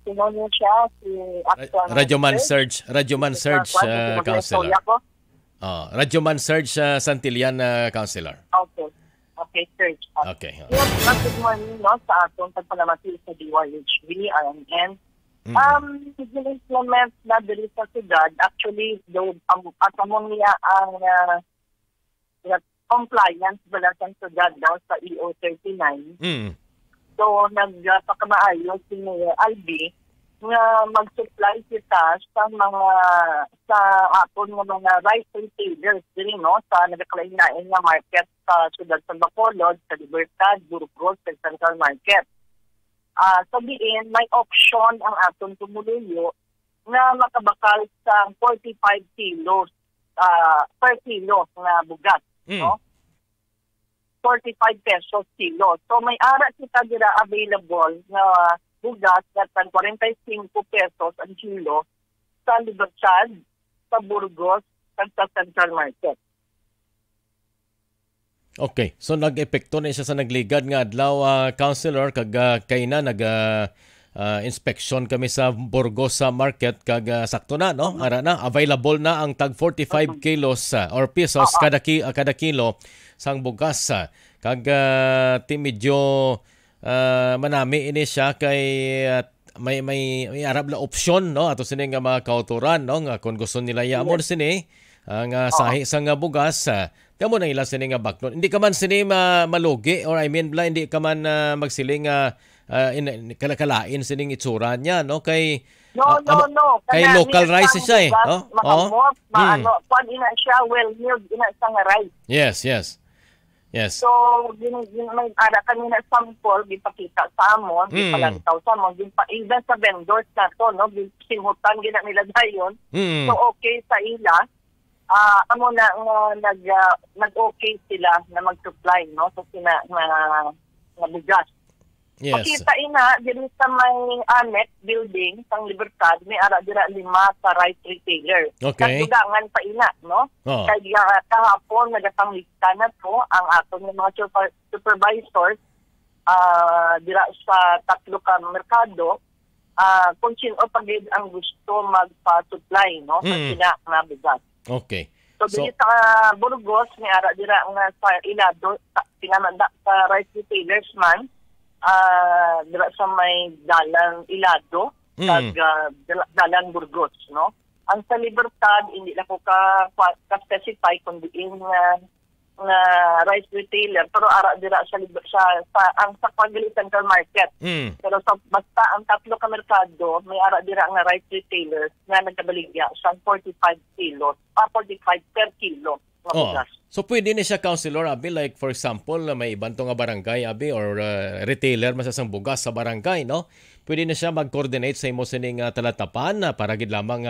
sino niyo siya, si actual Radyoman Surge, Councilor. Radyoman Surge Santillan, Councilor. Okay. Okay, Surge. Okay. Good morning, no, sa atong pagpalamati sa DYHB, RMN. Implement na dili sa siyudad, actually, atamon niya ang compliance bala sa siyudad daw sa EO 39. So, nagpakamaayo si Mayor Albi nga mag-supply kita sa aton nga mga rice retailers din, no, sa nagkalain-lain nga market sa siyudad sa Bacolod, sa Libertad, Burgos, sa Central Market. Sabihin, may option ang aton tumuluyo na makabakal sa 45 kilos per kilo na bugas, no? 45 pesos kilo. So may ara kita dira available na bugas na 45 pesos ang kilo sa Libertad, sa Burgos, at sa Central Market. Okay, so nag-epekto na siya sa nagligad nga adlaw, Councilor, kag kay na inspection kami sa Burgos sa market kag sakto na, no? Ara na available na ang tag 45 kilos or pesos kada kilo sang bugas. Kag medyo manami ini siya kay may arab la option, no, ato sini nga mga kauturan, no, nga kung gusto nila yamon sini ang sahi sang bugas. Kamo na ila sini nga baknon. Hindi ka man sini malugi or hindi ka man magsiling kalakalain sining itsura niya, no, kay No. Kay local rice siya no? Makamot, pag ina siya well-milled, ina siya nga rice. Yes. So, may ara kanina sample, gipakita sa amon, gipalantaw sa amon, even sa vendors na to, no, sinhutan gina nila dayon. So, okay sa ila. Amo na nag-okay sila na mag-supply, no, sa na bugas. Yes. Pakita ina, dito sa may annex building, sa Libertad, may ara dira 5 sa rice retailer. Okay. Nagdugangan pa ina, no? Kaya kahapon, nagapanglista na to ang aton ng mga supervisors dira sa 3 ka merkado, kung sino pag ang gusto magpa-supply, no, sa sila na bugas. Okay. So, dito sa Burgos, may ara dira nga sa Ilado, pinamanda sa rice retailers man, dira sa may dalang Ilado, dalang Burgos, no? Ang sa Libertad, hindi na ko ka-specify kung diin nga rice retailer, pero ara dira sa Pagili Central Market. Pero basta ang 3 ka merkado, may ara dira nga rice retailer nga nagkabaligya sa 45 kilos, 45 per kilo nga bugas. So pwede ni siya, Councilor, abi, like for example, may ibang nga barangay, abi, or retailer masasang bugas sa barangay, no? Pwede na siya mag-coordinate sa imo sining talatapan para gid lamang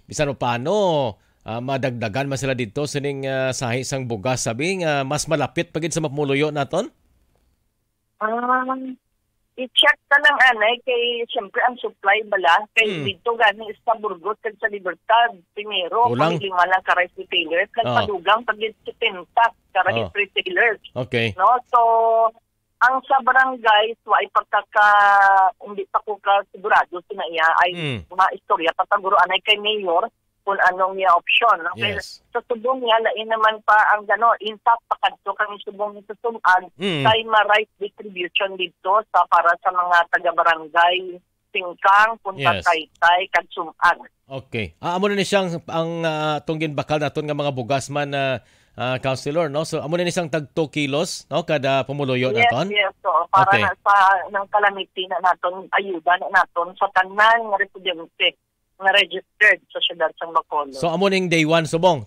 bisan paano madagdagan man sila dito sining sahi sang bugas, sabi mas malapit pagid sa mapumuloyo naton. I-check ka lang kay siyempre ang supply bala kay dito gani sa Burgos kag sa Libertad primero kung 5 lang ka rice retailers nagpadugang pag 70 ka rice retailers. Okay. No, so ang sa barangay so ay hindi pa ko ka sigurado sinaiya ay maistorya pataguro anay kay mayor kung anong niya option. Okay? Yes. Sa subong niya, lain naman pa ang intact pa kadto kami subong sa sumag kay ma-rice distribution dito para sa mga taga-barangay Singkang, Punta Taytay, kag sumag. Okay. Amo na ni siyang ang tunggin bakal naton nga mga bugas man Councilor, no? So amo na ni siyang tag 2 kilos, no, kada pumuluyo naton. Yes. So para na sa nang calamity na naton ayuda na naton sa tanan nga residente nga registered sa siyudad sang Bacolod. So amo ning day 1 subong.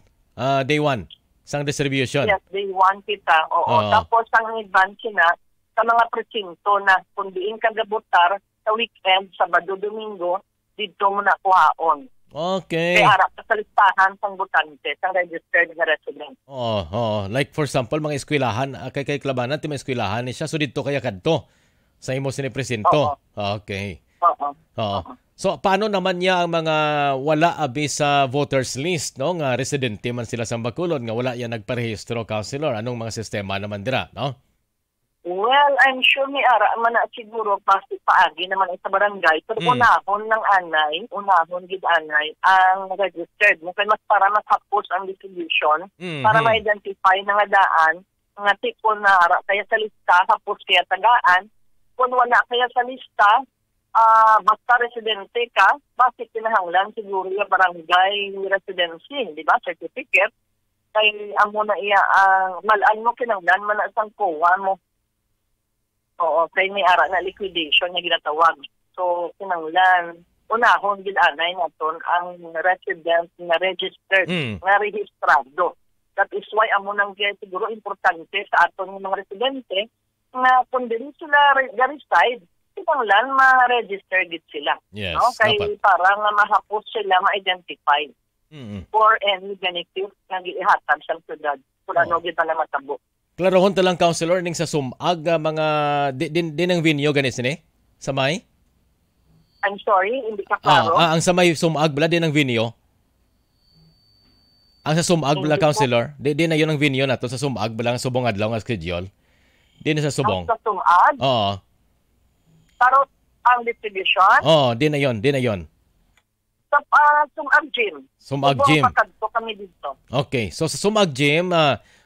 Day 1 sang distribution. Yes, day 1 kita. Tapos ang advance na sa mga presinto na kung diin kagabutar sa weekend, Sabado, Domingo, dito mo na kuhaon. Okay. Kaya harap sa listahan sang butante, sang registered nga resident. Like for example, mga eskwelahan, kay Klabanan, may eskwelahan ni siya, so dito kaya kadto sa imo sini presinto. Okay. So paano naman niya ang mga wala abi sa voters list, no, nga residente man sila sa Bacolod nga wala yan nagparehistro, Councilor? Anong mga sistema naman dira, no? Well, I'm sure may ara man na siguro pasti paagi naman sa barangay. Pero unahon ng anay, unahon gid anay ang registered. Kaya mas para matapos ang distribution, para ma-identify na nga daan, nga tipo na ara kaya sa lista, tapos kaya tagaan. Kung wala kaya sa lista, basta residente ka, bakit kinahanglan siguro yung barangay residency, di ba? Certificate. Kaya amo na iya ang malaan mo kinahanglan man ang kuha mo. Oo, kay may ara na liquidation na ginatawag. So, kinanglan, unahon ginanay naton ang resident na registered, na rehistrado. That is why amo nang siguro importante sa aton mga residente na kung din sila reside, kinanglan ma-register gid sila. Yes, no? Kay para nga mahapos sila ma-identify for any benefit na gihatag sa syudad. Kung ano gid na matabo. Klarohon talang councilor ning sa sumag mga din ang venue ganis ni sa may? I'm sorry, hindi ka klaro. Ang sa may sumag bala din ang venue. Ang sa sumag bala councilor, di na 'yon ang venue nato sa sumag bala ang subong adlaw nga schedule. Di na sa subong. Ang sa sumag? Oo. Pero ang distribution? Oo, di na 'yon. Sa sumag gym. Sumag gym. Subong kami dito. Okay, so sa sumag gym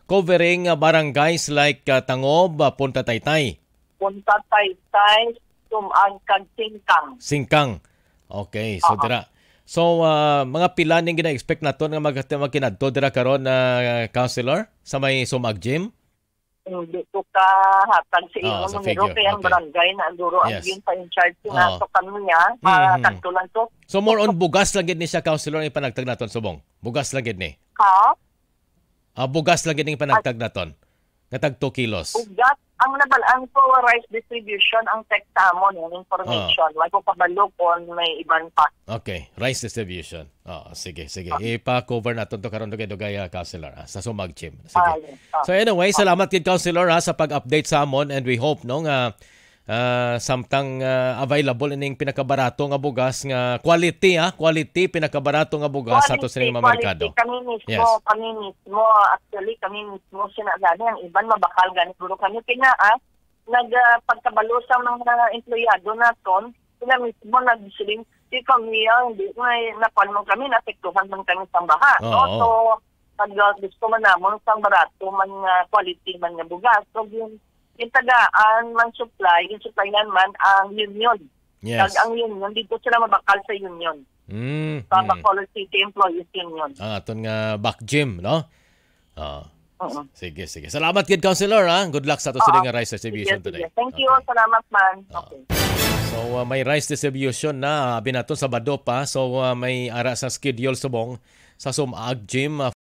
covering barangays like Tangob, Punta Taytay. Punta Taytay, Sumag, kag Singkang. Okay, so dira. So mga pila ning gina-expect naton nga magkinadto dira karon na councilor sa may Sumag Gym? Hindi ko ka hatag sa iyo numero kaya ang barangay na anduro ang yun pa in charge na so kanya kadtulan to. So more on bugas lang gid ni siya councilor ang ipanagtag naton subong. Bugas lang gid ni. Ha? Bugas lang gid ning panagtag naton. Nga tag 2 kilos. Bugas ang nabalaan ko rice distribution ang tekta mo yung information. Wala ko kabalo kung may iban pa. Okay, rice distribution. Sige. Ipa-cover naton to karon dugay councilor sa Sumag Gym. Sige. So anyway, salamat kid councilor sa pag-update sa amon and we hope no nga samtang available ining pinakabarato nga bugas nga quality pinakabarato nga bugas sa ato sa mga merkado. Kami mismo actually kami mismo sinagani ang iban mabakal gani guro kami kina nagpagkabalo sa mga empleyado naton sila mismo nagsiling si kami hindi napan mo kami naapektuhan man kami sa baha no so pag gusto man namon sang barato man quality man nga bugas so yung tagaan man yung supplyan man ang union. Yes. Ang union, dito sila mabakal sa union. Sa Bacolod City Employees Union. Aton nga back gym, no? Sige. Salamat kid councilor Good luck sa ato sa nga rice distribution today. Thank you. Salamat man. Okay. So may rice distribution na binaton sa Sabado pa. So may ara sa schedule subong sa Sumag Gym